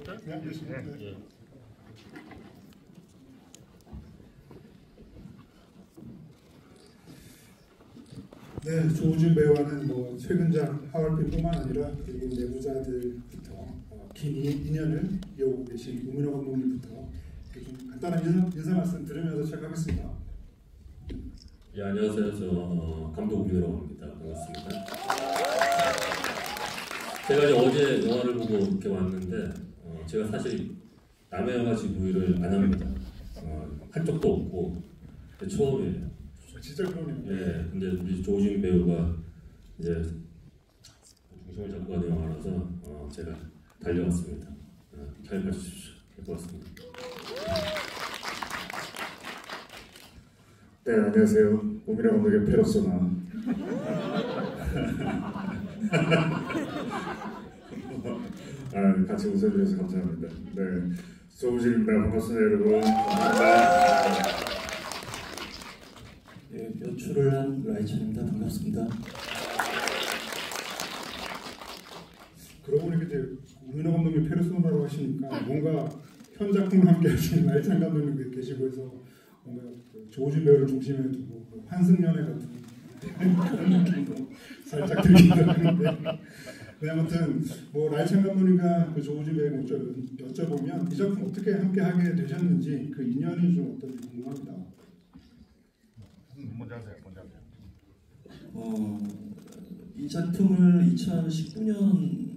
시작할까요? 네, 알겠습니다. 예. 네, 조우진 배우와는 뭐 최근작 하얼빈뿐만 아니라 그리고 내부자들부터 긴 인연을 이어오고 계신 우민호 감독님부터 좀 간단한 인사 말씀 들으면서 시작하겠습니다. 예, 안녕하세요. 저 감독 우민호라고 합니다. 반갑습니다. 제가 이제 어제 영화를 보고 이렇게 왔는데 제가 사실 남의 영화 지부를 안 합니다. 한 적도 없고 처음이에요. 진짜 그러네요. 예, 근데 우리 조우진 배우가 이제 중심을 잡고 가는 영화라서 제가 달려왔습니다. 잘 봐주십시오. 고맙습니다. 네, 안녕하세요. 우민호 감독의 페르소나. 같이 웃어주셔서 감사합니다. 네, 조우진입니다. 반갑습니다, 여러분. 감사합니다. 예, 연출을 한 라이찬입니다. 반갑습니다. 그러고 보니까 이제 우민호 감독님 페르소나라고 하시니까 뭔가 현 작품을 함께 하시는 라이찬 감독님 계시고 해서 뭔가 그 조우진 배우를 중심에 두고 그 환승연애 같은 그런 느낌도 살짝 들기도 하는데 네, 아무튼 뭐 라이찬 감독님과 그 조우진 배우 여쭤보면 이 작품 어떻게 함께 하게 되셨는지 그 인연이 좀 어떤지 궁금합니다. 먼저 하세요. 먼저 하세요. 이 작품을 2019년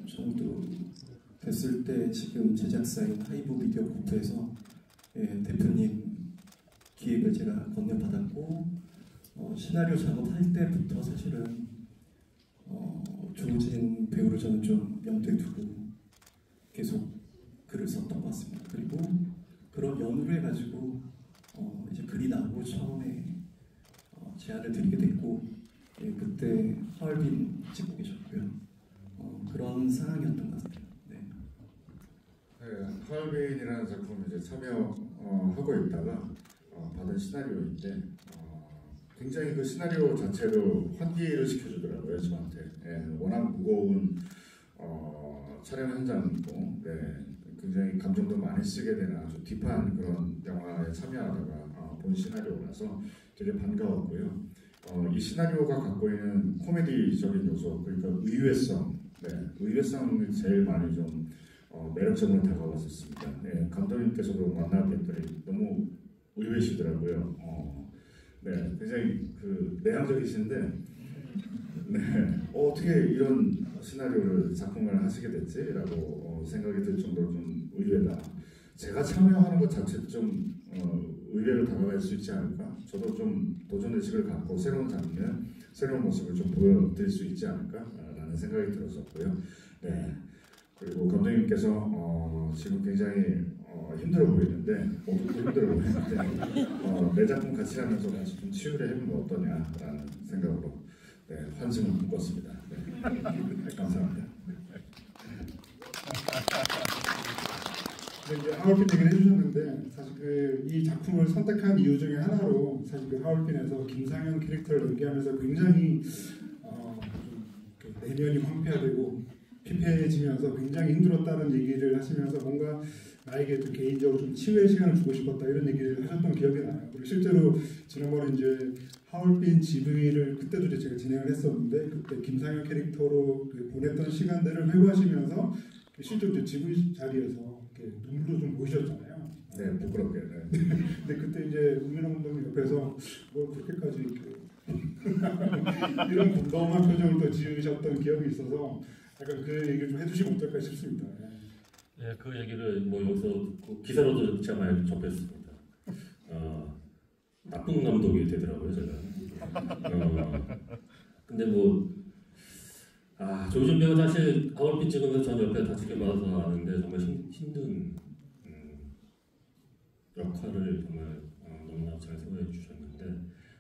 정도 됐을 때 지금 제작사인 하이브 미디어 그룹에서 대표님 기획을 제가 건네받았고 시나리오 작업할 때부터 사실은 조우진 배우를 저는 좀 염두에 두고 계속 글을 썼던 것 같습니다. 그리고 그런 연으로 해가지고 이제 글이 나오고 처음에 제안을 드리게 됐고 그때 하얼빈 찍고 계셨고요. 그런 상황이었던 것 같아요. 네. 네, 하얼빈이라는 작품 이제 참여하고 있다가 받은 시나리오인데 굉장히 그 시나리오 자체로 환기를 시켜주더라고요 저한테. 워낙 무거운 촬영 현장이고 굉장히 감정도 많이 쓰게 되는 아주 딥한 그런 영화에 참여하다가 본 시나리오라서 되게 반가웠고요. 이 시나리오가 갖고 있는 코미디적인 요소, 그러니까 의외성이 제일 많이 좀 매력적으로 다가왔었습니다. 감독님께서도 만나 뵀더니 너무 의외시더라고요. 굉장히 그 내향적이신데 어떻게 이런 시나리오를 작품을 하시게 됐지?라고 생각이 들 정도로 좀 의외다. 제가 참여하는 것 자체도 좀 의외로 다가갈 수 있지 않을까? 저도 좀 도전의식을 갖고 새로운 장르, 새로운 모습을 좀 보여드릴 수 있지 않을까라는 생각이 들었었고요. 네. 그리고 감독님께서 지금 굉장히 힘들어 보이는데, 모두도 힘들어 보이는데, 내 작품 같이 하면서 같이 좀 치유를 해보면 어떠냐라는 생각으로 환승을 묶었습니다. 감사합니다. 이제 하얼빈 얘기를 해주셨는데 사실 이 작품을 선택한 이유 중에 하나로 사실 그 하얼빈에서 김상현 캐릭터를 연기하면서 굉장히 내면이 황폐화되고 피폐해지면서 굉장히 힘들었다는 얘기를 하시면서 뭔가 나에게 좀 개인적으로 좀 치유의 시간을 주고 싶었다 이런 얘기를 하셨던 기억이 나요. 그리고 실제로 지난번에 이제 하얼빈 GV를 그때도 이제 제가 진행을 했었는데 그때 김상현 캐릭터로 보냈던 시간들을 회고하시면서 실제로 이제 GV 자리에서 눈물도 좀 보이셨잖아요. 네, 부끄럽게. 근데 그때 이제 우민호 감독님 옆에서 뭐 그렇게까지 이런 덤덤한 표정을 또 지으셨던 기억이 있어서 약간 그 얘기를 좀 해주시면 어떨까 싶습니다. 네, 그 얘기를 뭐 여기서 기사로도 제가 많이 접했습니다. 나쁜 감독이 되더라고요, 제가. 근데 조우진 배우 사실 하얼빈 찍으면서 전 옆에 다 지켜봐서 아는데 정말 힘든 역할을 정말 너무나 잘 소화해 주셨는데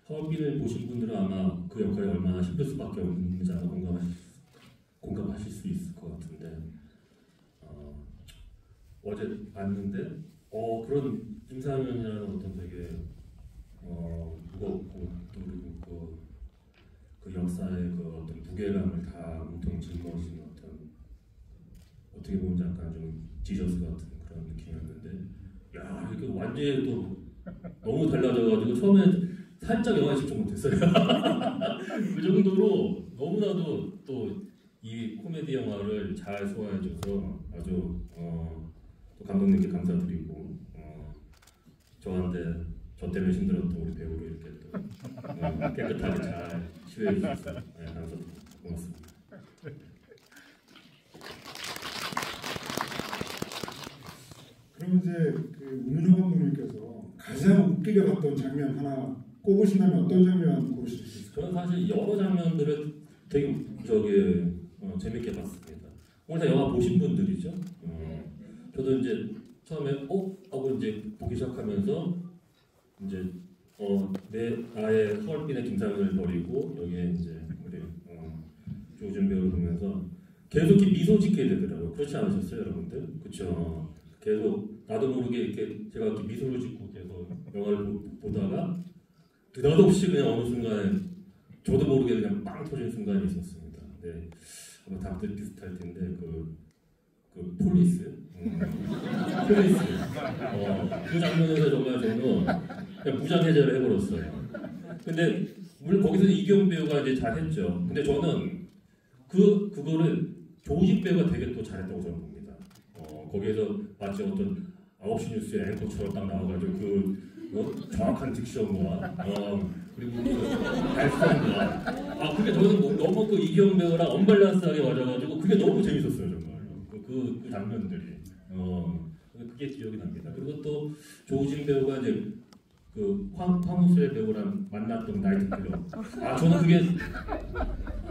하얼빈을 보신 분들은 아마 그 역할이 얼마나 힘들 수밖에 없는지 아마 공감하실 수 있을 것 같은데 어제 봤는데 그런 김상현이라는 어떤 되게 무겁고 그리고 그 역사의 그 어떤 무게감을 다 몸통 짊어진 어떤 어떻게 보면 약간 좀 지저스 같은 그런 느낌이었는데, 야 이렇게 완전히 또 너무 달라져가지고 처음에 살짝 영화에 집중 못했어요. 그 정도로 너무나도 또 이 코미디 영화를 잘 소화해줘서 아주 또 감독님께 감사드리고 저한테 저 때문에 힘들었던 우리 배우를 이렇게 또 깨끗하게 잘 치료해 주셔서 항상 고맙습니다. 그럼 이제 그 우민호 감독님께서 가장 웃기게 봤던 장면 하나 꼽으신다면 어떤 장면 고르실 수 있을까요? 저는 사실 여러 장면들을 되게 재밌게 봤습니다. 오늘 다 영화 보신 분들이죠. 저도 이제 처음에 하고 이제 보기 시작하면서 이제 나의 서울빈의 김상현을 버리고 여기에 이제 우리 조준 배우를 보면서 계속 이렇게 미소 짓게 되더라고요. 그렇지 않으셨어요, 여러분들? 그렇죠. 계속 나도 모르게 이렇게 제가 이렇게 미소를 짓고 계속 영화를 보다가 느닷없이 그냥 어느 순간에 저도 모르게 그냥 빵 터진 순간이 있었습니다. 네, 아마 다들 비슷할 텐데 그 폴리스, 그 장면에서 정말 저는 그냥 무장해제를 해버렸어요. 근데 물론 거기서 이경 배우가 이제 잘했죠. 근데 저는 그거를 조우식 배우가 되게 또 잘했다고 저는 봅니다. 거기에서 마치 어떤 9시 뉴스의 앵커처럼 딱 나와가지고 정확한 딕션과 그리고 발성과 그게 저는 너무 그 이경 배우랑 언밸런스하게 맞아가지고 그게 너무 재밌었어요 정말. 그 장면들이 그게 기억이 납니다. 그리고 또 조우진 배우가 이제 그 황무슬 배우랑 만났던 나이트 클럽. 저는 그게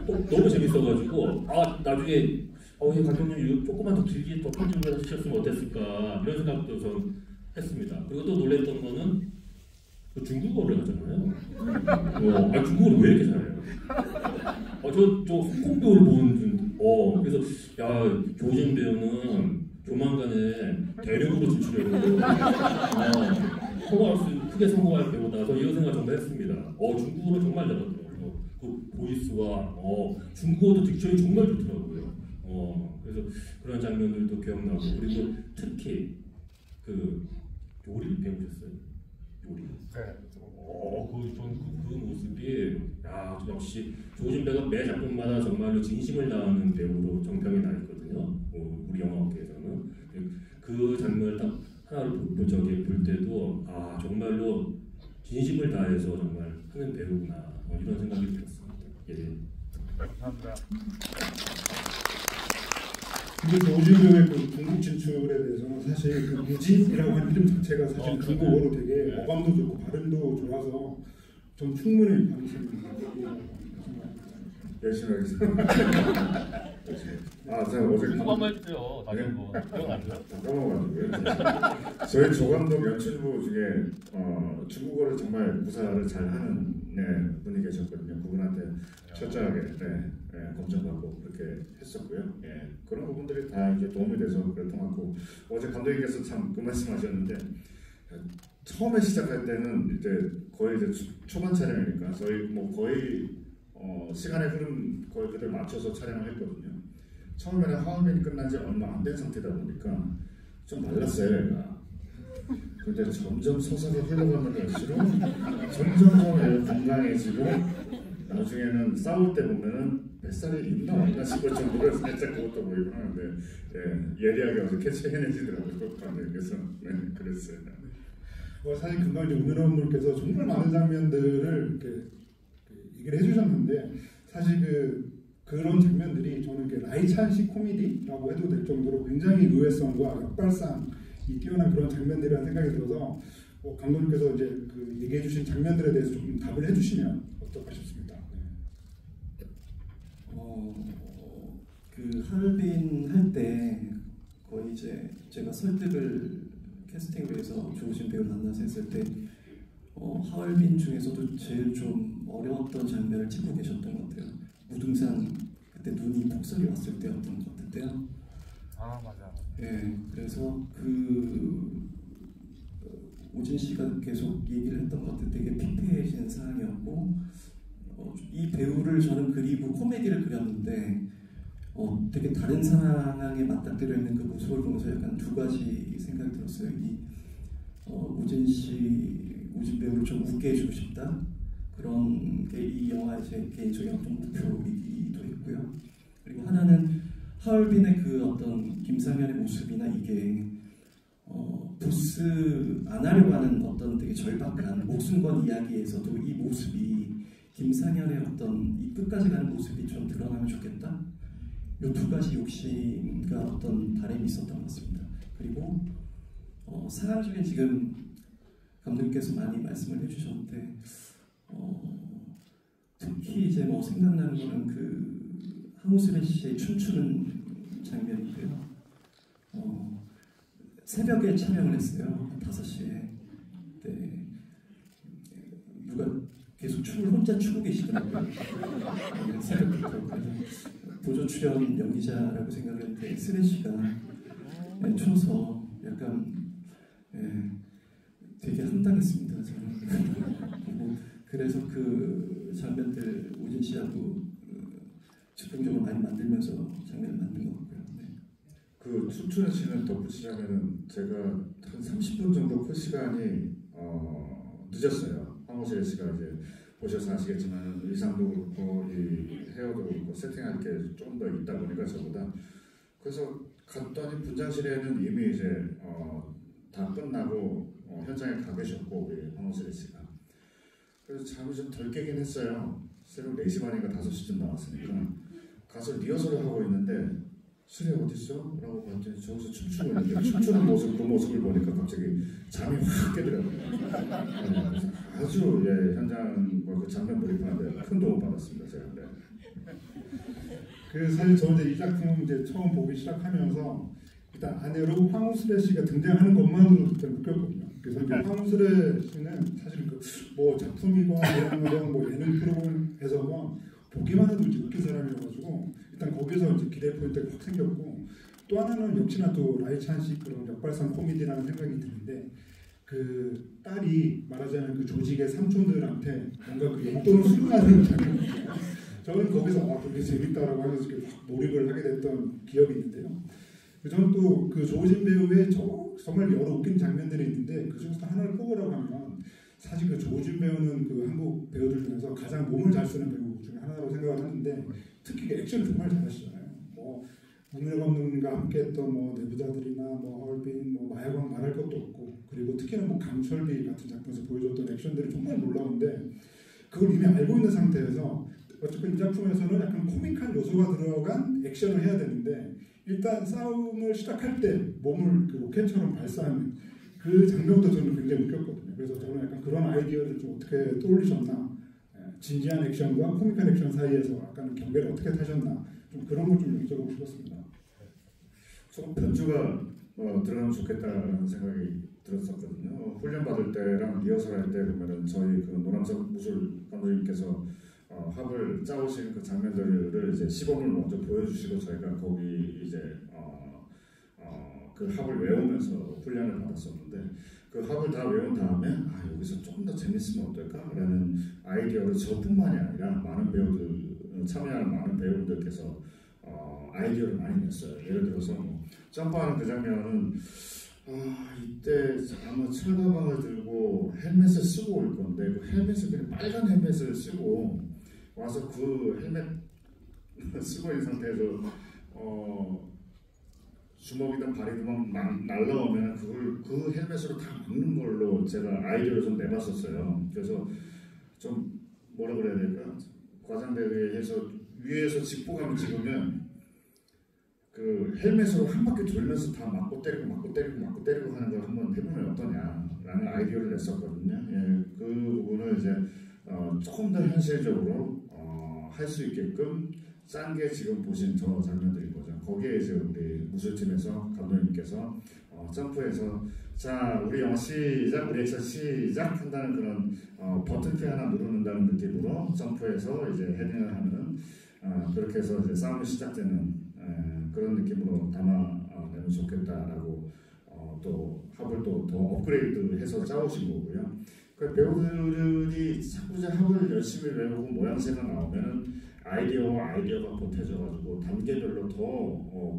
너무 재밌어가지고 나중에 이 감독님 조금만 더 길게 더 편집을 하셨으면 어땠을까 이런 생각도 전 했습니다. 그리고 또 놀랬던 거는 중국어를 하잖아요. 중국어를 왜 이렇게 잘해요? 저 홍콩 배우를 보는 중, 그래서 조진 배우는 조만간에 대륙으로 진출해서 크게 성공할 배우다. 저 이런 생각 정말 했습니다. 중국어를 정말 잘하더라고요. 그 보이스와 중국어도 딕션이 정말 좋더라고요. 그래서 그런 장면들도 기억나고 그리고 특히 그 요리를 배우셨어요. 요리. 그 모습이 역시 조진 배우가 매 작품마다 정말로 진심을 다하는 배우로 정평이 나 있거든요. 우리 영화계에서는 그 장면을 딱 하나를 볼 때도 정말로 진심을 다해서 정말 하는 배우구나 이런 생각이 들었습니다. 예. 감사합니다. 근데 조우진 배우의 그 중국 진출에 대해서는 사실 그 무진이라고 하는 이름 자체가 사실 중국어로 되게 어감도 좋고 발음도 좋아서 전 충분히 가능성이 있다고 열심히 하겠습니다. 제가 어제 한번 해주세요. 다시 한번. 기억 안 나요? 까먹어가지고요. 저희 조감독 연출부 중에 중국어를 정말 구사를 잘하는 분이 계셨거든요. 그분한테 철저하게 검증받고 그렇게 했었고요. 그런 부분들이 다 이제 도움이 돼서 그랬던 것 같고 어제 감독님께서 참 그 말씀하셨는데 처음에 시작할 때는 이제 거의 이제 초반 촬영이니까 저희 거의 시간의 흐름 거의 그대로 맞춰서 촬영을 했거든요. 처음에는 하얼빈이 끝난 지 얼마 안 된 상태다 보니까 좀 말랐어요, 얘가. 근데 점점 서서히 흘러가는 갈수록 점점 건강해지고 나중에는 싸울 때 보면은 뱃살이 있나 없나 싶을 정도로 살짝 그것도 보이고 하는데 예리하게 와서 캐치해내시더라고요. 감독님께서. 그랬어요. 사실 금방 이제 우민호 감독님께서 정말 많은 장면들을 이렇게 얘기를 해주셨는데 사실 그런 장면들이 저는 이렇게 라이찬식 코미디라고 해도 될 정도로 굉장히 의외성과 역발상이 뛰어난 그런 장면들이라는 생각이 들어서 감독님께서 이제 그 얘기해주신 장면들에 대해서 좀 답을 해주시면 어떨까 싶습니다. 그 하얼빈 할 때 거의 이제 제가 설득을 캐스팅에서 조우진 배우를 만나서 했을 때 하얼빈 중에서도 제일 좀 어려웠던 장면을 찍고 계셨던 것 같아요. 무등산 그때 눈이 폭설이 왔을 때였던 것 같은데요. 맞아. 그래서 오진 씨가 계속 얘기를 했던 것 같아요. 되게 피폐해진 상황이었고 이 배우를 저는 그리고 코미디를 그렸는데 되게 다른 상황에 맞닥뜨려 있는 그 모습을 보면서 약간 두 가지 생각이 들었어요. 우진 배우를 좀 웃게 해주고 싶다. 그런 게 이 영화의 제 개인적인 어떤 목표이기도 했고요. 그리고 하나는 하얼빈의 그 어떤 김상현의 모습이나 이게 부스 안 하려고 하는 어떤 되게 절박한 목숨 건 이야기에서도 이 모습이 김상현의 어떤 이 끝까지 가는 모습이 좀 드러나면 좋겠다. 이 두 가지 욕심과 어떤 바람이 있었던 것 같습니다. 그리고 상황 중에 지금 감독님께서 많이 말씀을 해주셨는데 특히 이제 뭐 생각나는 거는 그 황우슬의 씨의 춤추는 장면인데요. 새벽에 촬영을 했어요. 5시에. 네. 누가 계속 춤을 혼자 추고 계시더라고요. 새벽부터. 보조 출연 연기자라고 생각했는데 슬래 씨가 춰서 약간 되게 황당했습니다. 저는. 그래서 그 장면들 우진 씨하고 즉흥적으로 많이 만들면서 장면을 만든 것 같고요. 네. 그 춤추는 씬을 덧붙이자면은 제가 한 30분 정도 그 시간이 늦었어요. 황우슬 씨가 이제 보셔서 아시겠지만 의상도 그렇고 이 헤어도 그렇고 세팅할 게 좀 더 있다 보니까 저보다 그래서 갔더니 분장실에는 이미 이제 다 끝나고 현장에 가 계셨고 우리 황우슬 씨가 그래서 잠이 좀 덜 깨긴 했어요. 새벽 4시 반인가 5시쯤 나왔으니까 가서 리허설을 하고 있는데 수리 어딨어? 라고 봤더니 저기서 춤추고 있는데 춤추는 모습, 그 모습을 보니까 갑자기 잠이 확 깨더라고요. 그래서 아주 현장과 그 장면 몰입하는데 큰 도움 받았습니다. 제가. 네. 그 사실 저는 이제 이 작품 이제 처음 보기 시작하면서 일단 아내로 황우슬의 씨가 등장하는 것만으로도 일단 느꼈거든요. 그래서 이제 황우슬의 씨는 사실 그 뭐 작품이건 뭐 예능 프로그램에서건 보기만 해도 이제 웃긴 사람이어가지고 일단 거기서 이제 기대 포인트가 확 생겼고 또 하나는 역시나 또 라이찬식 그런 역발상 코미디라는 생각이 드는데 그 딸이 말하자면 그 조직의 삼촌들한테 뭔가 그 용돈을 수령하는 장면이에요. 저는 거기서 되게 재밌다라고 하면서 확 몰입을 하게 됐던 기억이 있는데요. 저는 또 그 조우진 배우의 정말 여러 웃긴 장면들이 있는데 그 중에서 하나를 꼽으라고 하면 사실 그 조우진 배우는 그 한국 배우들 중에서 가장 몸을 잘 쓰는 배우 중에 하나라고 생각을 하는데 특히 그 액션을 정말 잘하시잖아요. 뭐 문일 감독님과 함께했던 뭐 내부자들이나 뭐 하얼빈, 뭐 마야광 말할 것도 없고 그리고 특히나 뭐 강철비 같은 작품에서 보여줬던 액션들이 정말 놀라운데 그걸 이미 알고 있는 상태에서 어차피 이 작품에서는 약간 코믹한 요소가 들어간 액션을 해야 되는데 일단 싸움을 시작할 때 몸을 그 로켓처럼 발사하는 그 장면도 저는 굉장히 웃겼거든요. 그래서 저는 약간 그런 아이디어를 좀 어떻게 떠올리셨나 진지한 액션과 코믹한 액션 사이에서 약간 경계를 어떻게 타셨나 좀 그런 걸 좀 여쭤보고 싶었습니다. 조금 변주가 들어가면 좋겠다는 생각이 들었었거든요. 훈련 받을 때랑 리허설 할 때 보면은 저희 그 노남석 무술 감독님께서 합을 짜오신 그 장면들을 이제 시범을 먼저 보여주시고 저희가 거기 이제 그 합을 외우면서 훈련을 받았었는데 그 합을 다 외운 다음에 여기서 조금 더 재밌으면 어떨까라는 아이디어를 저뿐만이 아니라 많은 배우들 참여하는 많은 배우들께서 아이디어를 많이 냈어요. 예를 들어서 뭐 점프하는 그 장면은 이때 아마 철가방을 들고 헬멧을 쓰고 올 건데 그 헬멧을 그냥 빨간 헬멧을 쓰고 와서 그 헬멧 쓰고 있는 상태에서 주먹이든 발이든 막 날라오면 그걸 그 헬멧으로 다 막는 걸로 제가 아이디어를 좀 내봤었어요. 그래서 좀 뭐라 그래야 될까? 과장되게 해서 위에서 직보감을 찍으면 그 헬멧으로 한 바퀴 돌면서 다 맞고 때리고 하는 걸 한번 해보면 어떠냐라는 아이디어를 냈었거든요. 예, 그 부분을 이제 조금 더 현실적으로 할 수 있게끔 짠 게 지금 보신 저 장면들인 거죠. 거기에 이제 우리 무술팀에서 감독님께서 점프해서 자 우리 영화 시작, 우리 액션 시작 한다는 그런 버튼키 하나 누르는다는 느낌으로 점프해서 이제 헤딩을 하는 그렇게 해서 이제 싸움이 시작되는 그런 느낌으로 담아내면 좋겠다라고 또 합을 또 더 업그레이드해서 짜오신 거고요. 그 배우들이 자꾸 합을 열심히 외우고 모양새가 나오면은 아이디어가 보태져가지고 단계별로 더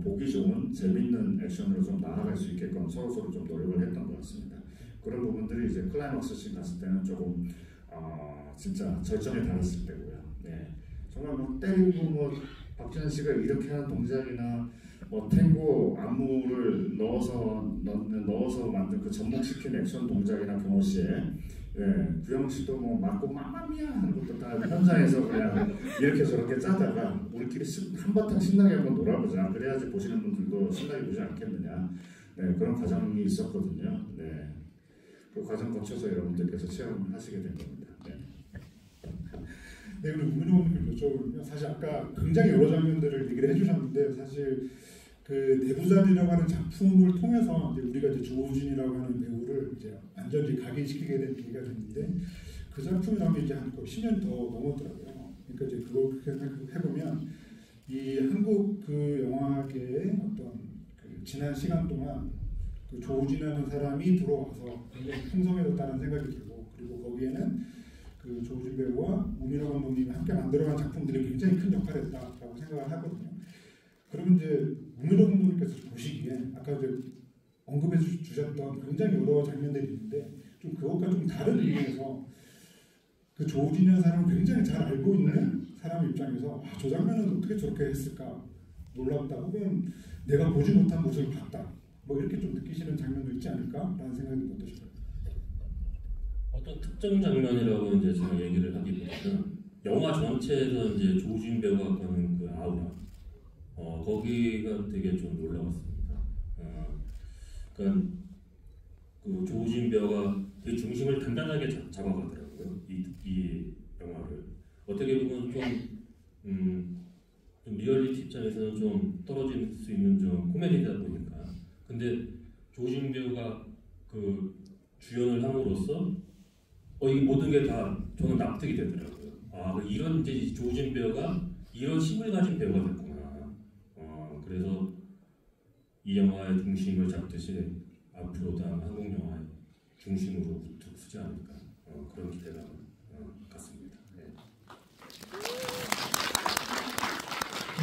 보기 좋은 재밌는 액션으로 좀 나아갈 수 있게끔 서로 좀 노력을 했던 것 같습니다. 그런 부분들이 이제 클라이막스 씬 갔을 때는 조금 진짜 절정에 달했을 때고요. 네. 정말 뭐 때리고 뭐 박진환 씨가 이렇게 하는 동작이나 뭐 탱고 안무를 넣어서 만든 그 접목시킨 액션 동작이나 경호 씨의 구영 씨도 뭐 맞고 마마미야 하는 것도 다 현장에서 그냥 이렇게 저렇게 짜다가 우리끼리 한바탕 신나게 한번 놀아보자. 그래야지 보시는 분들도 신나게 보지 않겠느냐. 네, 그런 과정이 있었거든요. 네, 그 과정 거쳐서 여러분들께서 체험하시게 된 겁니다. 네. 네, 그리고 우민호님 여쭤보면 사실 아까 굉장히 여러 장면들을 얘기를 해주셨는데 사실 그 내부자들이라고 하는 작품을 통해서 이제 우리가 이제 조우진이라고 하는 배우를 이제 완전히 각인시키게 된 계기가 됐는데 그 작품이 나오면 이제 한 10년이 더 넘었더라고요. 그러니까 이제 그렇게 해보면 이 한국 그 영화계의 어떤 그 지난 시간 동안 그 조우진이라는 사람이 들어와서 굉장히 풍성해졌다는 생각이 들고 그리고 거기에는 그 조우진 배우와 우민호 감독님이 함께 만들어간 작품들이 굉장히 큰 역할을 했다라고 생각을 하거든요. 그러면 이제 우민호 감독님께서 보시기에 아까 이제 언급해 주셨던 굉장히 여러 장면들이 있는데 좀 그것과 좀 다른 의미에서 그 조우진이라는 사람을 굉장히 잘 알고 있는 사람 입장에서 저 장면은 어떻게 저렇게 했을까 놀랍다 혹은 내가 보지 못한 모습을 봤다 뭐 이렇게 좀 느끼시는 장면도 있지 않을까라는 생각이 어떠실까요? 어떤 특정 장면이라고 이제 제가 얘기를 하기보다는 영화 전체에서 이제 조우진 배우가 갖는 그 아우라, 거기가 되게 좀 놀라웠습니다. 그러니까 그 조우진 배우가 되게 중심을 단단하게 잡아가더라고요. 이 영화를 어떻게 보면 좀 리얼리티 입장에서는 좀 떨어질 수 있는 좀 코미디다 보니까, 근데 조우진 배우가 그 주연을 함으로써 이 모든 게 다 저는 납득이 되더라고요. 이런 이제 조우진 배우가 이런 힘을 가진 배우가 됐구나. 그래서 이 영화의 중심을 잡듯이 앞으로도 한국 영화의 중심으로 우뚝 서지 않을까 그런 기대감을 갖습니다. 네.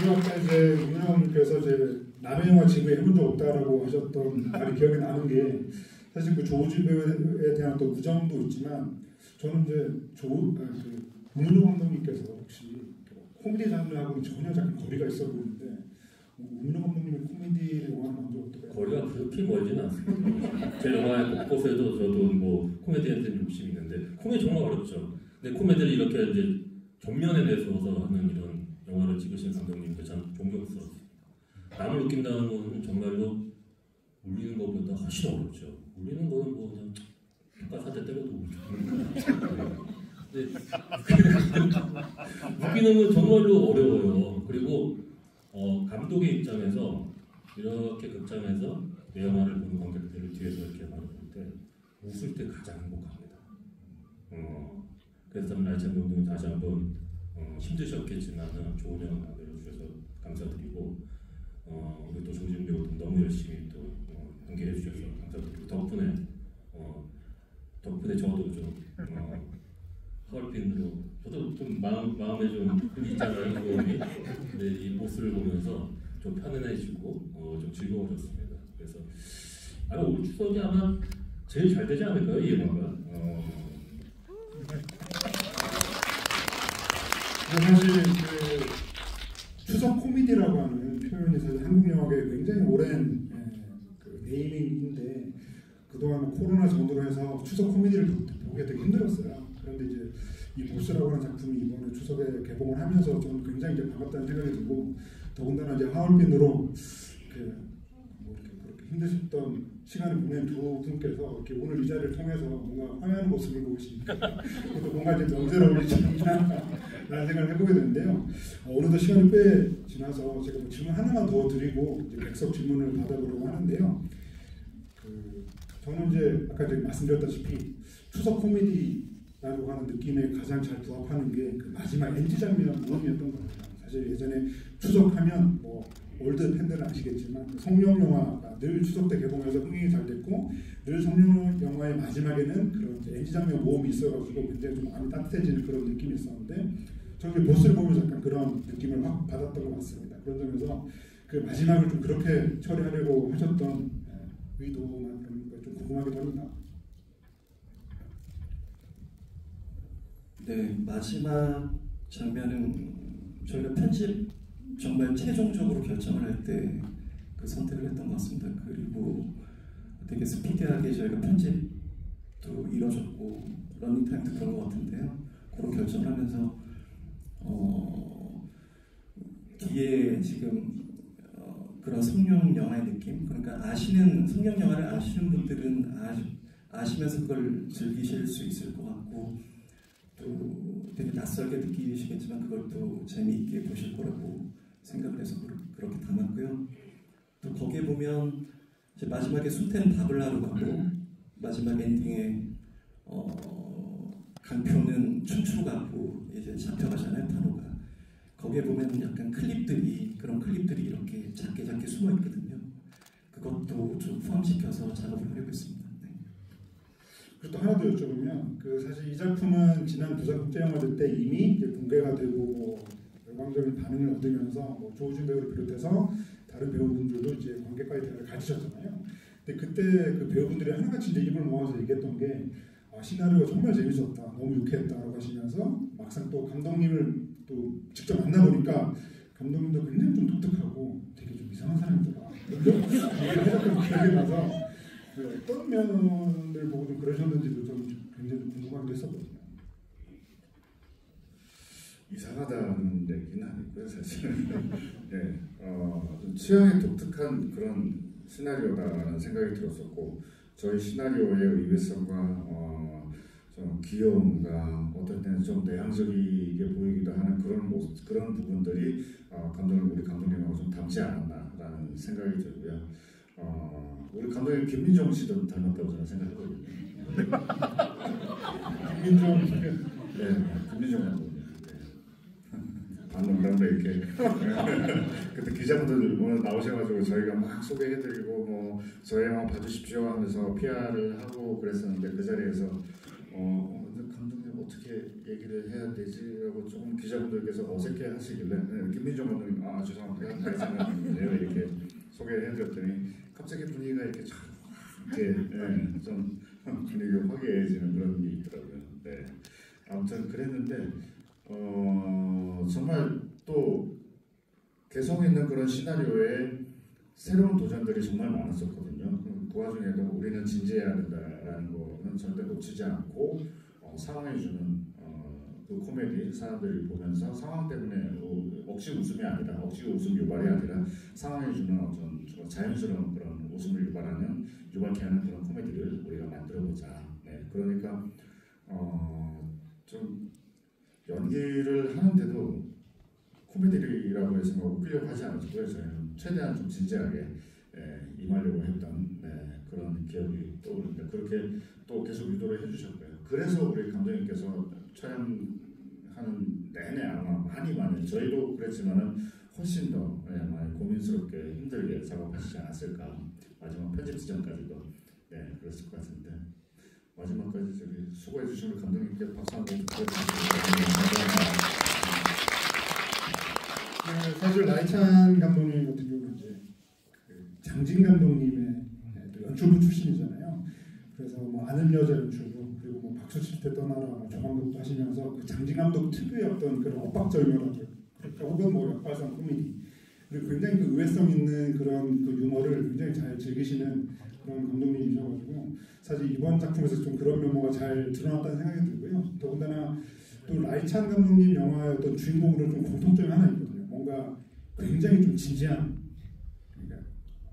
아까 이제 우민호님께서 이제 남의 영화 지구에 해본 적 없다라고 하셨던 말이 기억이 나는 게 사실 그 조우진 배우에 대한 또 우정도 있지만 저는 이제 우민호 감독님께서 혹시 코미디 장르하고는 전혀 약간 거리가 있어 보이는데 우민호 감독님의 코미디 영화는 먼저 어떨까요? 거리가 그렇게 멀지는 않습니다. 제 영화의 곳곳에도 저도 뭐 코미디에 대한 욕심이 있는데 코미디 정말 어렵죠. 근데 코미디를 이렇게 이제 전면에 내서서 하는 이런 영화를 찍으신 감독님도 참 존경스럽습니다. 남을 웃긴다는 건 정말로 울리는 것보다 훨씬 어렵죠. 울리는 거는 뭐 그냥 족가사대 때려도 웃기는 웃기는 건 정말로 어려워요. 그리고 감독의 입장에서 이렇게 극장에서 내 영화를 보는 관객들을 뒤에서 이렇게 바라볼 때 웃을 때 가장 행복합니다. 그래서 라이찬 감독님 다시 한번 힘드셨겠지만 좋은 영화 만들어주셔서 감사드리고 우리 또 조우진 배우도 너무 열심히 또 연기해 주셔서 감사드리고 덕분에 저도 좀 하얼빈으로 저도 좀 마음에 좀 있잖아요. 근데 이 모습을 보면서 좀 편안해지고 좀 즐거워졌습니다. 그래서 올 추석이 아마 제일 잘 되지 않을까요, 이 영화가? 사실 그 추석 코미디라고 하는 표현이 사실 한국 영화계에 굉장히 오랜 그 네이밍인데 그동안 코로나 전후로 해서 추석 코미디를 보기 되게 힘들었어요. 그런데 이제 이 보스라고 하는 작품이 이번에 추석에 개봉을 하면서 저는 굉장히 이제 반갑다는 생각이 들고 더군다나 이제 하얼빈으로 그렇게 힘드셨던 시간을 보낸 두 분께서 이렇게 오늘 이 자리를 통해서 뭔가 화해하는 모습을 보고 있으니까 그것도 뭔가 이제 명제로 올리지 않나라는 생각을 해보게 되는데요. 어느덧 시간이 꽤 지나서 제가 뭐 질문 하나만 더 드리고 이제 백석 질문을 받아보려고 하는데요. 저는 이제 아까 이제 말씀드렸다시피 추석 코미디라고 하는 느낌에 가장 잘 부합하는 게 그 마지막 엔지 장면 모험이었던 것 같아요. 사실 예전에 추석하면 뭐 올드 팬들은 아시겠지만 성룡 영화가 늘 추석 때 개봉해서 흥행이 잘 됐고 늘 성룡 영화의 마지막에는 그런 엔지 장면 모험이 있어가지고 굉장히 좀 마음이 따뜻해지는 그런 느낌이 있었는데 저기 보스를 보면서 약간 그런 느낌을 확 받았던 것 같습니다. 그런 점에서 그 마지막을 좀 그렇게 처리하려고 하셨던 의도나 그런 거 좀 궁금하기도 합니다. 네, 마지막 장면은 저희가 편집 정말 최종적으로 결정을 할 때 그 선택을 했던 것 같습니다. 그리고 되게 스피디하게 저희가 편집도 이뤄졌고 러닝타임도 그런 것 같은데요. 그런 결정을 하면서 뒤에 지금 그런 성룡 영화의 느낌, 그러니까 성룡 영화를 아시는 분들은 아시면서 그걸 즐기실 수 있을 것 같고 또 되게 낯설게 느끼시겠지만 그걸 또 재미있게 보실 거라고 생각을 해서 그렇게 담았고요. 또 거기에 보면 이제 마지막에 숲엔 밥을 하러 가고 마지막 엔딩에 강표는 춤추러 가고 이제 잡혀가잖아요, 타로가. 거기에 보면 약간 그런 클립들이 이렇게 작게 숨어 있거든요. 그것도 좀 포함시켜서 작업을 하려고 했습니다. 네. 그리고 또 하나 더 여쭤보면 사실 이 작품은 지난 부산국제영화제 때 이미 이제 공개가 되고 열광적인 반응을 얻으면서 조우진 배우를 비롯해서 다른 배우분들도 이제 관객과의 대화를 가지셨잖아요. 근데 그때 그 배우분들이 하나같이 이제 입을 모아서 얘기했던 게 시나리오가 정말 재밌었다, 너무 유쾌했다라고 하시면서 막상 또 감독님을 또 직접 만나보니까 감독님도 굉장히 좀 독특하고 되게 좀 이상한 사람이더라. 얘기를 해줬던 기억이 나서 어떤 면을 보고 좀 그러셨는지도 좀 굉장히 궁금하기도 했었거든요. 이상하다는 얘기는 아니고요, 사실은. 네, 좀 취향이 독특한 그런 시나리오다라는 생각이 들었었고, 저희 시나리오의 의외성과 좀 귀여움과 어떨 때는 좀 내향적이게 보이기도 하는 그런 부분들이 우리 감독님하고 좀 닮지 않았나라는 생각이 들고요. 우리 감독님 김민정 씨도 닮았다고 저는 생각하거든요. 김민정 감독님. 방송단도 이렇게 그때 기자분들 오늘 나오셔가지고 저희가 막 소개해드리고 뭐 저희 영화 봐주십시오 하면서 PR을 하고 그랬었는데 그 자리에서 감독님 어떻게 얘기를 해야 되지? 라고 조금 기자분들께서 어색해 하시길래 김민정 감독님 죄송합니다 다시 생각했는데요 이렇게 소개해드렸더니 갑자기 분위기가 이렇게 좀 분위기가 화기애애해지는 그런 게 있더라고요. 네. 아무튼 그랬는데 정말 또 개성 있는 그런 시나리오에 새로운 도전들이 정말 많았었거든요. 그 와중에도 우리는 진지해야 된다라는 거는 절대 놓치지 않고 상황이 주는 그 코미디 사람들이 보면서 상황 때문에 억지 웃음이 아니라 억지 웃음 유발이 아니라 상황이 주는 어떤 자연스러운 그런 웃음을 유발케 하는 그런 코미디를 우리가 만들어보자. 네, 그러니까 좀 연기를 하는데도 코미디라고 해서 뭐 웃기려고 하지 않았고요. 저희는 최대한 좀 진지하게 임하려고 했던 그런 기억이 떠오르는데 그렇게 또 계속 유도를 해주셨고요. 그래서 우리 감독님께서 촬영하는 내내 아마 많이 저희도 그랬지만은 훨씬 더 많이 고민스럽게 힘들게 작업하시지 않았을까. 마지막 편집 지점까지도 그랬을 것 같은데 마지막까지 저기 수고해 주신 우리 감독님께 박수 한번 부탁드립니다. 사실 라이찬 감독님 같은 경우는 이제 장진 감독님의 또 연출부 출신이잖아요. 그래서 뭐 아는 여자 연출부 그리고 뭐 박수 칠 때 떠나라 조감독도 하시면서 그 장진 감독 특유의 어떤 그런 엇박절묘라고 그러니까 혹은 뭐 역발상 코미디 그리고 굉장히 그 의외성 있는 그런 그 유머를 굉장히 잘 즐기시는 그런 감독님이셔가지고 사실 이번 작품에서 좀 그런 면모가 잘 드러났다는 생각이 들고요. 더군다나 또 라이찬 감독님 영화의 어떤 주인공으로 좀 공통점이 하나 있거든요. 뭔가 굉장히 좀 진지한, 그러니까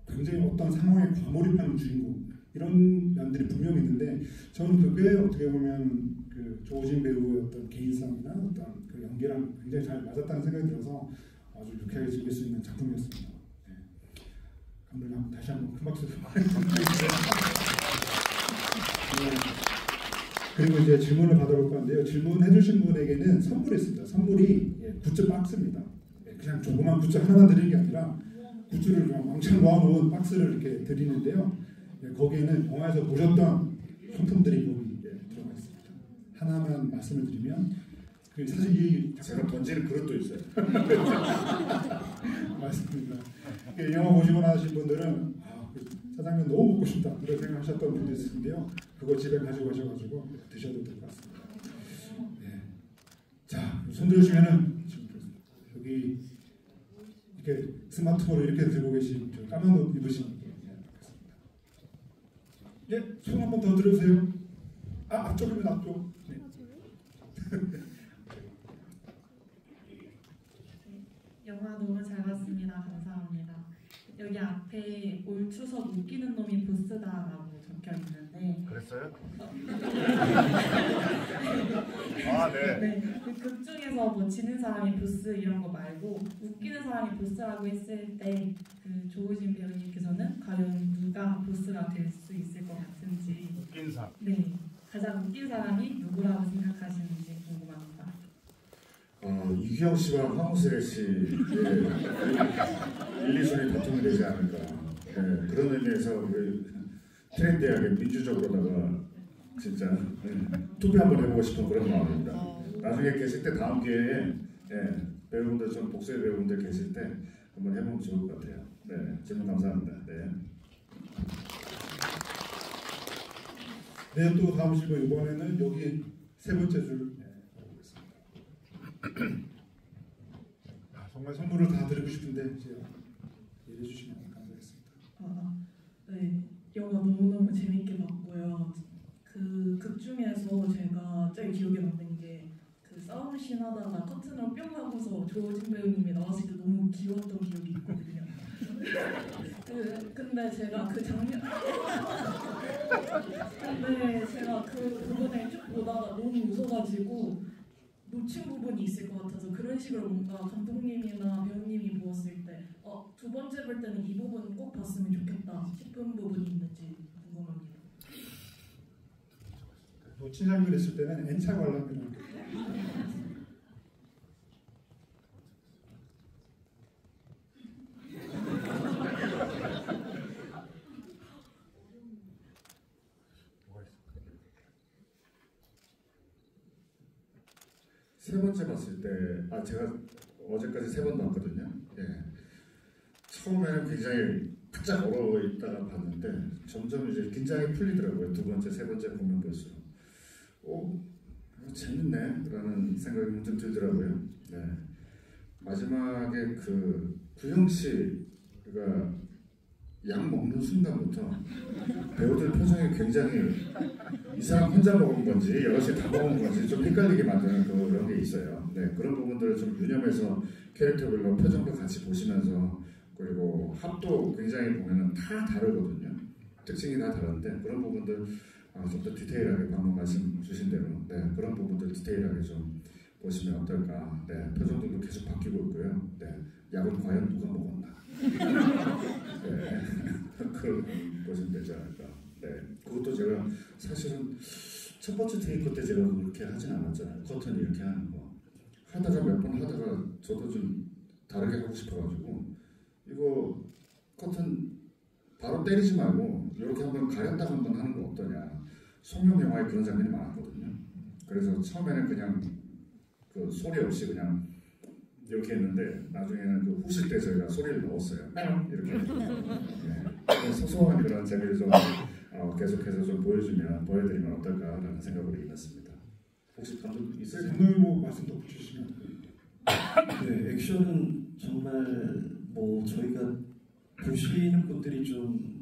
굉장히 어떤 상황에 과몰입하는 주인공 이런 면들이 분명히 있는데 저는 그게 어떻게 보면 그 조우진 배우의 어떤 개인성이나 어떤 그 연기랑 굉장히 잘 맞았다는 생각이 들어서 아주 유쾌하게 즐길 수 있는 작품이었습니다. 네. 감독님 다시 한번 큰 박수 부탁드립니다. 그리고 이제 질문을 받아볼 건데요. 질문해주신 분에게는 선물이 있습니다. 선물이 굿즈 박스입니다. 그냥 조그만 굿즈 하나만 드리는 게 아니라 굿즈를 그냥 왕창 모아놓은 박스를 이렇게 드리는데요. 거기에는 영화에서 보셨던 상품들이 거기 들어가 있습니다. 하나만 말씀을 드리면 사실 이 제가 던지는 그릇도 있어요. 맞습니다. 영화 보시고 나신 분들은 짜장면 너무 먹고 싶다 그런 생각하셨던 분도 있을 텐데요. 그거 집에 가지고 가셔가지고 드셔도 될 것 같습니다. 네. 자, 손 들으시면은 지금 여기 이렇게 스마트폰을 이렇게 들고 계신 까만 옷 입으신 분 예, 손 한 번 더 들어주세요. 앞쪽입니다, 앞쪽. 네. 영화 너무 잘 봤습니다. 감사합니다. 여기 앞에 올 추석 웃기는 놈이 보스다라고 적혀 있는데 그랬어요? 네, 그 극 중에서 뭐 지는 사람이 보스 이런 거 말고 웃기는 사람이 보스라고 했을 때 그 조우진 배우님께서는 과연 누가 보스가 될 수 있을 것 같은지 웃긴 사. 네, 가장 웃긴 사람이 누구라고 생각하시는지 궁금합니다. 이규영 씨와 황우슬 씨의 1, 2순위 다툼이 되지 않을까. 네, 그런 의미에서 우리 트렌디하게 민주적으로다가 진짜 투표 한번 해보고 싶은 그런 마음입니다. 나중에 계실 때 다음 기회에 배우분들 좀 복수의 배우분들 계실 때 한번 해보면 좋을 것 같아요. 네, 질문 감사합니다. 네. 네, 또 다음 질문 이번에는 여기 세 번째 줄 보겠습니다. 정말 선물을 다 드리고 싶은데 제가 이해해 주시면 감사하겠습니다. 네, 영화 너무너무 재밌게 봤고요. 그 극 중에서 제가 제일 기억에 남는 게 그 싸움 씬 하다가 커튼을 뿅 하고서 조진 배우님이 나왔을 때 너무 귀여웠던 기억이 있거든요. 근데 제가 그 장면 근데 제가 그 부분을 쭉 보다가 너무 웃어가지고 놓친 부분이 있을 것 같아서 그런 식으로 뭔가 감독님이나 배우님이 보았을 때 두 번째 볼 때는 이 부분 꼭 봤으면 좋겠다 싶은 부분이 있는지 궁금합니다. 놓친 장면 있을 때는 N차 관람이라는 게 세 번째 봤을 때, 제가 어제까지 3번 봤거든요. 예. 처음에는 굉장히 바짝 얼어 있다가 봤는데 점점 이제 긴장이 풀리더라고요. 두 번째, 세 번째 보면 볼수록. 재밌네 라는 생각이 문득 들더라고요. 네. 마지막에 그 구형 씨가 약 먹는 순간부터 배우들 표정이 굉장히 이 사람 혼자 먹은 건지 여럿이 다 먹은 건지 좀 헷갈리게 만드는 그런 게 있어요. 네, 그런 부분들을 좀 유념해서 캐릭터별로 표정도 같이 보시면서 그리고 합도 굉장히 보면은 다 다르거든요. 특징이 다 다른데 그런 부분들 좀 더 디테일하게 방금 말씀 주신 대로 그런 부분들 디테일하게 좀 보시면 어떨까. 네, 표정들도 계속 바뀌고 있고요. 네, 약은 과연 누가 먹었나. 네, 그걸 보시면 되지 않을까. 네, 그것도 제가 사실은 첫 번째 테이크 때 제가 그렇게 하진 않았잖아요. 커튼 이렇게 하는 거 하다가 몇 번 하다가 저도 좀 다르게 하고 싶어가지고 이거 커튼 바로 때리지 말고 이렇게 한번 가렸다가 한번 하는 거 어떠냐. 송룡 영화에 그런 장면이 많았거든요. 그래서 처음에는 그냥 그 소리 없이 그냥 이렇게 했는데 나중에는 그 후실 때 저희가 소리를 넣었어요. 이렇게. 네. 소소한 그런 재미를 좀 계속해서 좀 보여드리면 어떨까라는 생각으로 임했습니다. 혹시 감독 있으세요? 감독님 뭐 말씀 덧붙이시면. 네, 액션은 정말 뭐 저희가 보시는 분들이 좀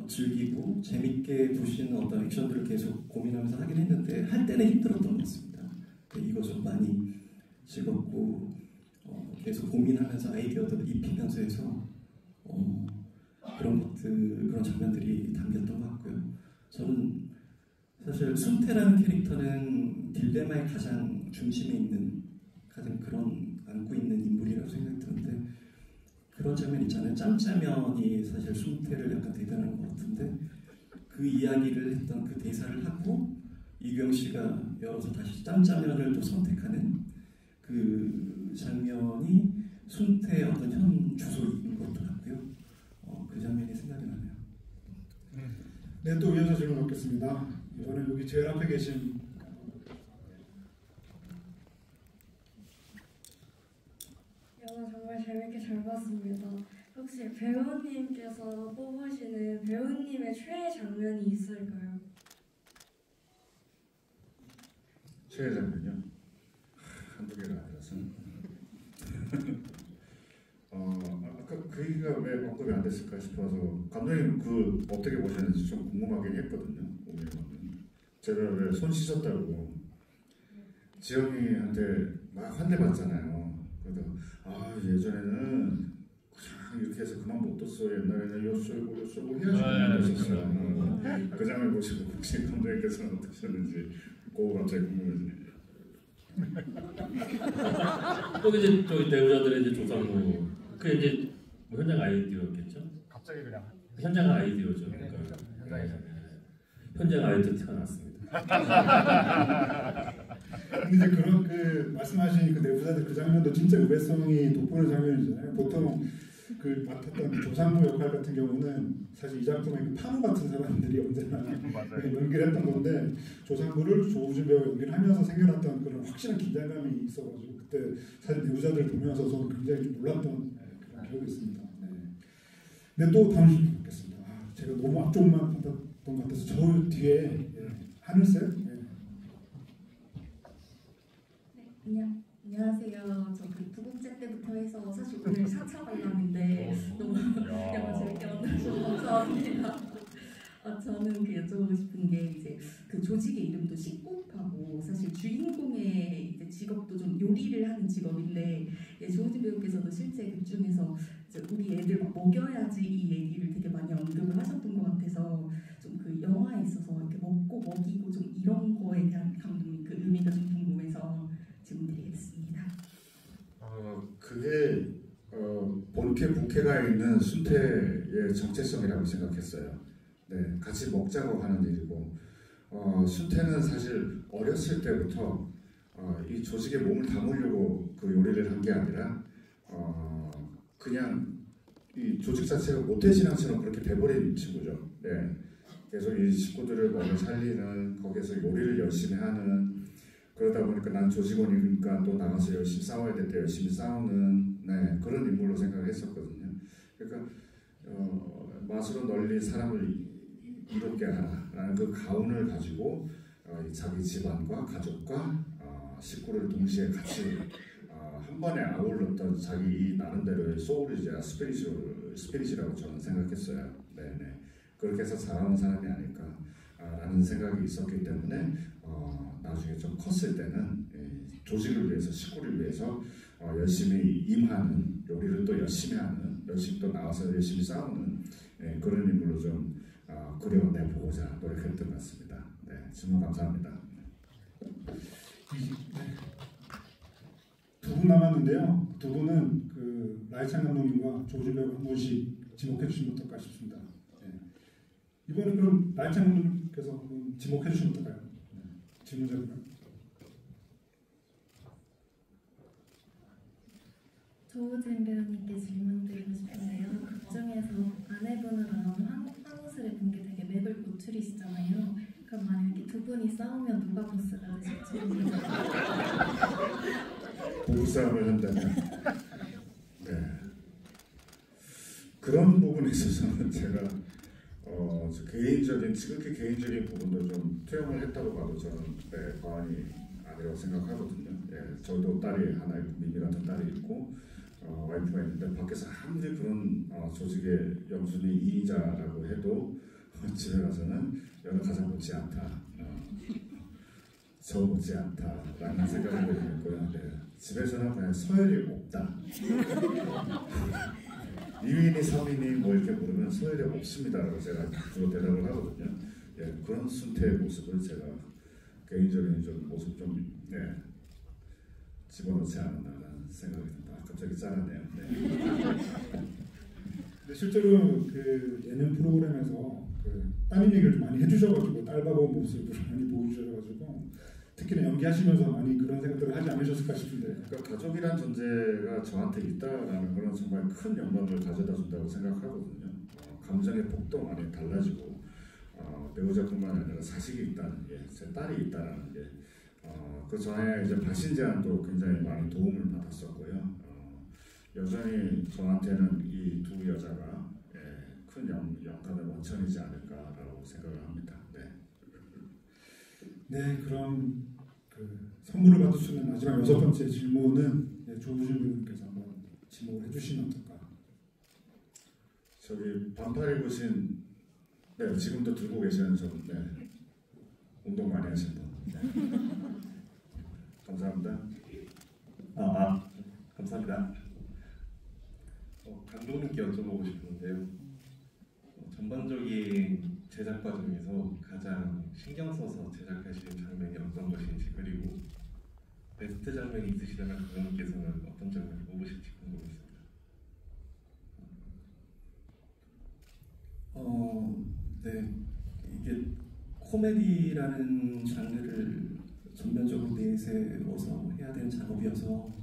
즐기고 재밌게 보시는 어떤 액션들을 계속 고민하면서 하긴 했는데 할 때는 힘들었던 것 같습니다. 이거 좀 많이 즐겁고 계속 고민하면서 아이디어들을 입히면서 해서 그런 것들, 그런 장면들이 담겼던 것 같고요. 저는 사실 순태라는 캐릭터는 딜레마의 가장 중심에 있는 가장 그런 안고 있는 인물이라고 생각이 드는데 그런 장면 있잖아요. 짬짜면이 사실 순태를 약간 대변하는 것 같은데 그 이야기를 했던 그 대사를 하고 이규영 씨가 열어서 다시 짬짜면을 또 선택하는 그 장면이 순태의 어떤 현 주소인 것도 같고요. 그 장면이 생각이 나네요. 네, 또 이어서 질문 받겠습니다. 이번엔 여기 제일 앞에 계신 재밌게 잘 봤습니다. 혹시 배우님께서 뽑으시는 배우님의 최애 장면이 있을까요? 최애 장면요? 한두 개가 아니라서. 아까 그 얘기가 왜 언급이 안 됐을까 싶어서 감독님 그 어떻게 보셨는지 좀 궁금하긴 했거든요. 제가 왜 손 씻었다고 지영이한테 막 환대받잖아요. 그래서 예전에는 그냥 이렇게 해서 그만 못 뒀어. 옛날에는 요 쏘고 해야지 그만 뒀었어요. 그 장면 보시고 혹시 감독님께서는 어떠셨는지 그거 갑자기 궁금해지네요. 또 이제 저희 배우자들의 이제 조상모 그 이제 뭐 현장 아이디어였겠죠? 갑자기 그냥 현장 아이디어죠. 그러니까 현장에서 현장 아이디어 태어났습니다. 근데 이제 그런 그 말씀하신 그 내부자들 그 장면도 진짜 의외성이 돋보이는 장면이잖아요. 보통 그 맡았던 그 조상모 역할 같은 경우는 사실 이 작품의 그 파무 같은 사람들이 언제나 연기를 했던 건데 조상모를 조우진 배우가 연기를 하면서 생겨났던 그런 확실한 긴장감이 있어가지고 그때 사실 내부자들 보면서 저는 굉장히 좀 놀랐던 그런 기억이 있습니다. 네. 근데 또 다음 질문 받겠습니다. 제가 너무 앞쪽만 받았던 것 같아서 저 뒤에 하늘색? 안녕하세요. 저 그 부국제 때부터 해서 사실 오늘 상처 관람인데 너무 영화 재밌게 만들어서 감사합니다. 저는 그 여쭤보고 싶은 게 이제 그 조직의 이름도 식국파고 사실 주인공의 이제 직업도 좀 요리를 하는 직업인데 조우진 배우께서도 실제 극 중에서 우리 애들 막 먹여야지 이 얘기를 되게 많이 언급을 하셨던 것 같아서 좀 그 영화에 있어서 이렇게 먹고 먹이고 좀 이런 거에 대한 감독님 그 의미가 좀 궁금해서 질문드리겠습니다. 그게 본캐 부캐가 있는 순태의 정체성이라고 생각했어요. 네, 같이 먹자고 하는 일이고 순태는 사실 어렸을 때부터 이 조직에 몸을 담으려고 그 요리를 한 게 아니라 그냥 이 조직 자체가 모태신앙처럼 그렇게 돼버린 친구죠. 네, 계속 이 식구들을 먹여 살리는 거기에서 요리를 열심히 하는 그러다 보니까 난 조직원이니까 또 나가서 열심히 싸워야 될 때 열심히 싸우는 그런 인물로 생각을 했었거든요. 그러니까 맛으로 널리 사람을 이롭게 하라라는 그 가운을 가지고 자기 집안과 가족과 식구를 동시에 같이 한 번에 아울렀던 자기 나름대로의 소울이자 스피릿이라고 저는 생각했어요. 네네. 그렇게 해서 자라온 사람이 아닐까라는 생각이 있었기 때문에 나중에 좀 컸을 때는 조직을 위해서 식구를 위해서 열심히 임하는 요리를 또 열심히 하는 열심히 또 나와서 열심히 싸우는 그런 인물로 좀 그려내보고자 노력했던 것 같습니다. 네, 질문 감사합니다. 두 분 남았는데요. 두 분은 그 라이찬 감독님과 조우진 배우 한 분씩 지목해 주시면 어떨까 싶습니다. 네. 이번에 그럼 라이찬 감독님께서 한번 지목해 주시면 어떨까요? 네. 질문자입니다. 조우진 배우님께 질문드리고 싶은데요. 극 중에서 아내분으로 나온 황우슬의 분께 되게 맥을 노출이시잖아요. 그럼 만약에 두 분이 싸우면 누가 보스가 되실지. 부부싸움을 한다면 그런 부분에 있어서는 제가 지극히 개인적인 부분도 좀 투영을 했다고 봐도 저는 과언이 아니라고 생각하거든요. 저도 딸이 하나 있고 미미 같은 딸이 있고 와이프가 있는데 밖에서 아무리 그런 조직의 영순이 2인자라고 해도 집에 가서는 여느 가장 못지 않다, 저 못지 않다라는 생각을 했고요. 집에서는 그냥 서열이 없다. 2인이 3인이 뭐 이렇게 물으면 서열이 없습니다라고 제가 주로 대답을 하거든요. 그런 순태의 모습을 제가 개인적인 좀 모습 좀 집어넣지 않았나라는 생각이 듭니다. 갑자기 짠하네요. 근데 실제로 그 예능 프로그램에서 그 따님 얘기를 좀 많이 해주셔가지고 딸바보 모습을 많이 보여주셔가지고 특히나 연기하시면서 많이 그런 생각들을 하지 않으셨을까 싶은데. 그러니까 가족이란 존재가 저한테 있다라는 그런 정말 큰 영광을 가져다 준다고 생각하거든요. 감정의 폭도 많이 달라지고 배우자뿐만 아니라 자식이 있다는 게, 제 딸이 있다는 게, 그 전에 이제 발신 제안도 굉장히 많이 도움을 받았었고요. 여전히 저한테는 이 두 여자가 큰 영감의 원천이지 않을까라고 생각을 합니다. 네. 네, 그럼 그 선물을 받을 수 있는 마지막 6번째 질문은 조우진 배우님께서 한번 지목을 해주시면 어떨까? 저기 반팔 입으신 지금도 들고 계시는 운동 많이 하신 분. 감사합니다. 감사합니다. 감독님께 여쭤보고 싶은데요. 전반적인 제작 과정에서 가장 신경 써서 제작하신 장면이 어떤 것인지, 그리고 베스트 장면이 있으시다면 감독님께서는 어떤 장면을 뽑으실지 궁금했습니다. 네, 이게 코미디라는 장르를 전면적으로 내세워서 해야 되는 작업이어서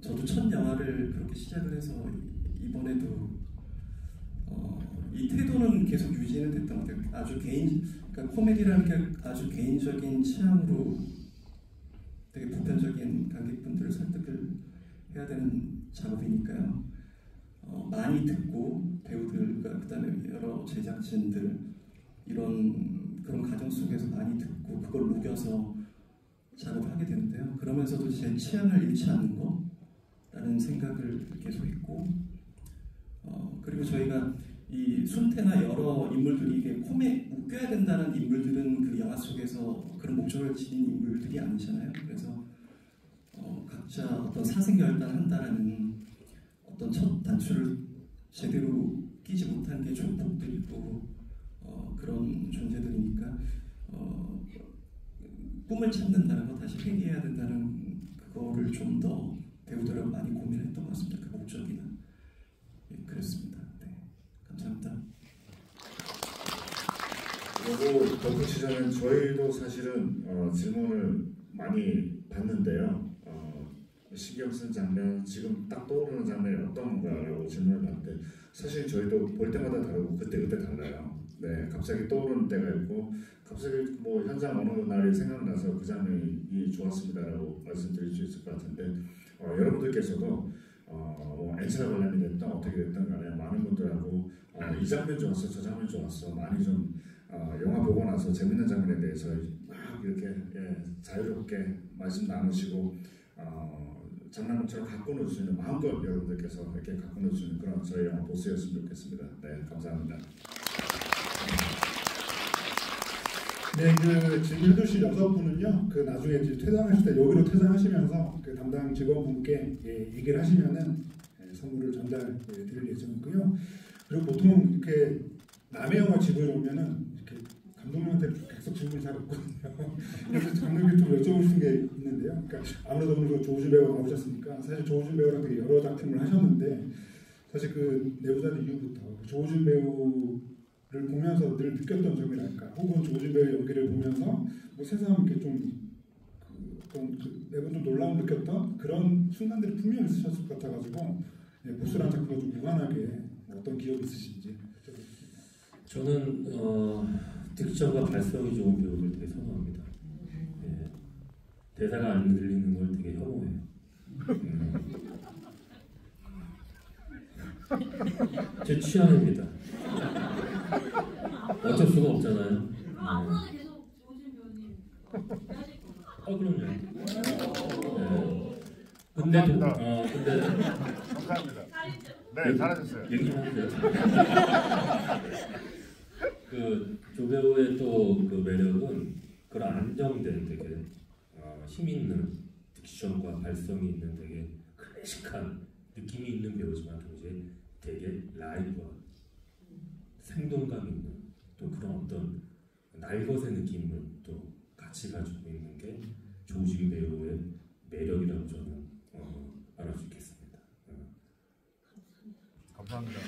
저도 첫 영화를 그렇게 시작을 해서 이번에도 이 태도는 계속 유지는 됐던 것 같아요. 아주 그러니까 코미디라는 게 아주 개인적인 취향으로 되게 보편적인 관객분들을 설득을 해야 되는 작업이니까요. 많이 듣고 배우들과 그다음에 여러 제작진들 그런 과정 속에서 많이 듣고 그걸 녹여서 작업을 하게 되는데요. 그러면서도 제 취향을 잃지 않는 거라는 생각을 계속 했고, 그리고 저희가 이 순태나 여러 인물들이 이게 웃겨야 된다는 인물들은 그 영화 속에서 그런 목적을 지닌 인물들이 아니잖아요. 그래서 각자 어떤 사생결단한다라는 어떤 첫 단추를 제대로 끼지 못한 게 조폭들이고 그런 존재들이니까 꿈을 찾는다는 거, 다시 회귀해야 된다는 그거를 좀 더 배우들하고 많이 고민했던 것 같습니다. 그 목적이나 그랬습니다. 네, 감사합니다. 그리고 덧붙이자면 저희도 사실은 질문을 많이 받는데요. 신경 쓴 장면, 지금 딱 떠오르는 장면이 어떤 건가라고 질문을 받는데 사실 저희도 볼 때마다 다르고 그때그때 달라요. 네, 갑자기 떠오르는 때가 있고 갑자기 뭐 현장 어느 날이 생각나서 그 장면이 좋았습니다라고 말씀드릴 수 있을 것 같은데 여러분들께서도 엔차가 관련이 됐든 어떻게 됐든 간에 많은 분들하고 이 장면 좋았어, 저 장면 좋았어, 많이 좀 영화 보고 나서 재밌는 장면에 대해서 막 이렇게 자유롭게 말씀 나누시고 장난감처럼 갖고 놀 수 있는 마음껏 여러분들께서 이렇게 갖고 놀 수 있는 그런 저희 영화 보스였으면 좋겠습니다. 네, 감사합니다. 네, 그 지금 해주신 6분은요, 그 나중에 이제 퇴장하실 때 여기로 퇴장하시면서 그 담당 직원분께 얘기를 하시면은 선물을 전달드릴 예정이고요. 그리고 보통 이렇게 남의 영화 집을 오면은 이렇게 감독님한테 계속 질문이 잘 없거든요. 그래서 감독님이 좀 여쭤보신 게 있는데요. 그러니까 아무래도 오늘 조우진 배우가 나오셨으니까 사실 조우진 배우랑 되게 여러 작품을 하셨는데 사실 그 내부자들 이후부터 조우진 배우를 보면서 늘 느꼈던 점이랄까, 혹은 조우진 배우의 연기를 보면서 뭐 새삼 이렇게 좀 매번 좀 놀라움 느꼈던 그런 순간들이 분명히 있으셨을 것 같아가지고 보스라는 작품과 좀 무관하게 어떤 기억이 있으신지. 저는 딕션과 발성이 좋은 배우를 되게 선호합니다. 대사가 안 들리는 걸 되게 혐오해요. 제 취향입니다. 어쩔 수가 없잖아요. 앞으로는 계속 조우진 배우님 하실 거예요? 그럼요. 근데 감사합니다. 네, 잘하셨어요. 얘기 좀 하세요. 그 조배우의 또 그 매력은 그런 안정된 되게 힘 있는 딕션과 발성이 있는 되게 클래식한 느낌이 있는 배우지만 동시에 되게 라이브한 생동감 있는 또 그런 어떤 날것의 느낌을 또 같이 가지고 있는 게 조우진 배우의 매력이라고 저는 말할 수 있겠습니다. 감사합니다.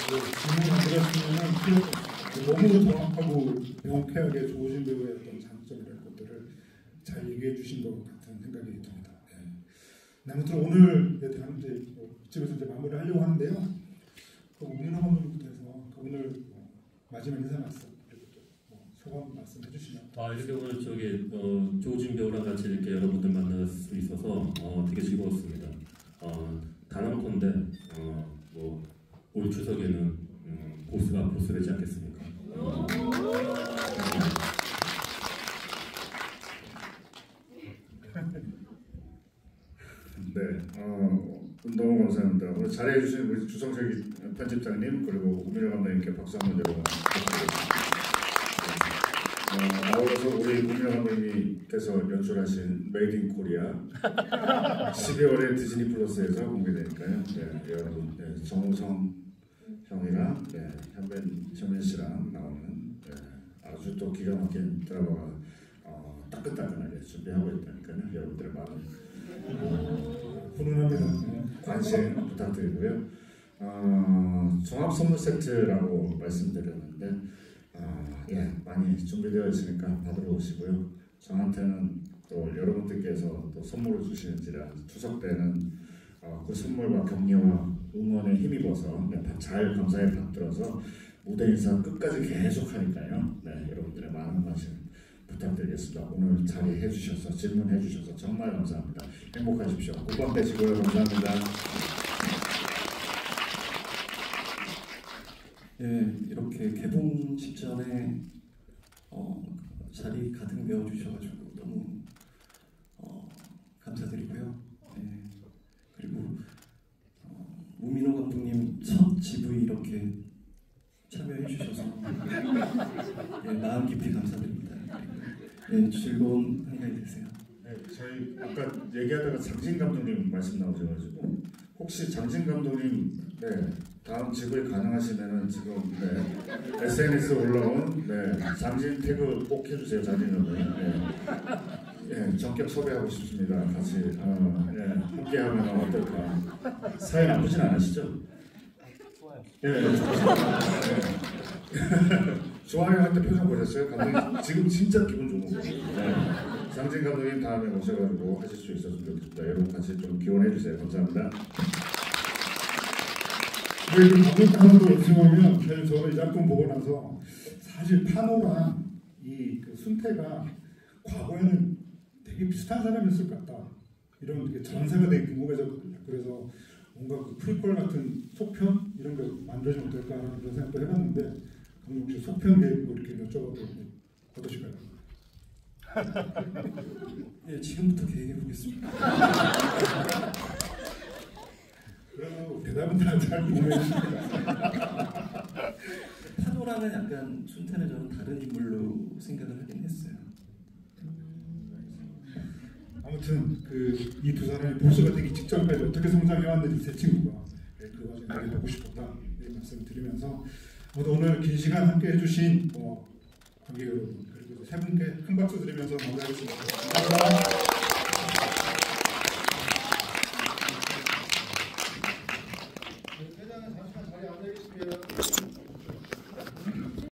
질문을 드렸으면 너무 정확하고 명쾌하게 조우진 배우의 어떤 장점이라는 것들을 잘 얘기해 주신 것 같은 생각이 듭니다. 네. 아무튼 오늘에 대한 이제 이쯤에서 이제 마무리를 하려고 하는데요. 그 우민호 감독님부터 해서 오늘 마지막 인사 말씀 그리고 또 소감 말씀해 주시면. 이렇게 오늘 조우진 배우랑 같이 이렇게 여러분들 만날 수 있어서 되게 즐거웠습니다. 단언컨대 올 추석에는 보스가 보스 되지 않겠습니까? 네, 너무 감사합니다. 오늘 잘해주신 우리 주성철 편집장님 그리고 우민호 감독님께 박수 한번 여러분 부탁드립니다. 아울러서 우리 우민호 감독님께서 연출하신 메이드 인 코리아 12월에 디즈니 플러스에서 공개되니까요. 네, 여러분 정우성 형이랑 현민 씨랑 나오는 아주 또 기가 막힌 드라마가 따끈따끈하게 준비하고 있다니까요. 여러분들의 많은 훈훈합니다. 관심 부탁드리고요. 종합 선물 세트라고 말씀드렸는데 많이 준비되어 있으니까 받으러 오시고요. 저한테는 또 여러분들께서 또 선물을 주시는지라 추석 때는 그 선물과 격려와 응원에 힘입어서 잘 감사히 받들어서 무대 인사 끝까지 계속 하니까요. 네, 여러분들의 많은 관심 부탁드리겠습니다. 오늘 자리해 주셔서 질문해 주셔서 정말 감사합니다. 행복하십시오. 굿밤 되시고요. 감사합니다. 네, 이렇게 개봉 직전에 자리 가득 메워주셔가지고 너무 감사드리고요. 네, 그리고 우민호 감독님 첫 GV 이렇게 참여해 주셔서 마음 깊이 감사드립니다. 네, 즐거운 한가위 되세요. 네, 저희 아까 얘기하다가 장진 감독님 말씀 나오셔가지고 혹시 장진 감독님 다음 GV 가능하시면은 지금 SNS에 올라온 장진 태그 꼭 해주세요. 장진 감독님. 전격 섭외하고 싶습니다. 같이 함께하면 어떨까? 사연 나쁘진 않으시죠? 좋아요 할 때 표정 보셨어요? 감독님 지금 진짜 기분 좋은 거고. 장진 감독님 다음에 오셔가지고 하실 수 있었으면 좋겠습니다. 여러분 같이 좀 기원해 주세요. 감사합니다. 감독님도 말씀하면 사실 저는 이 작품 보고 나서 사실 파노랑 그 순태가 과거에는 되게 비슷한 사람이었을 것 같다. 이런 전세가 되게 궁금해졌거든요. 그래서 뭔가 그 프리퀄 같은 속편 이런 거 만들어지면 어떨까라는 그런 생각도 해봤는데 감독님 혹시 속편 계획도 이렇게 여쭤봐도 어떠실까요? 네, 지금부터 계획해 보겠습니다. 그래도 대답은 다 잘 보내주십니다. 파노라는 약간 순태는 저는 다른 인물로 생각을 하긴 했어요. 아무튼 이 두 사람이 보스가 되기 직전까지 어떻게 성장해왔는지 세 친구가 그 과정을 보고 싶었다 이런 말씀을 드리면서 오늘 긴 시간 함께 해주신 관객 여러분 그리고 세 분께 큰 박수 드리면서 마무리하겠습니다. 감사합니다.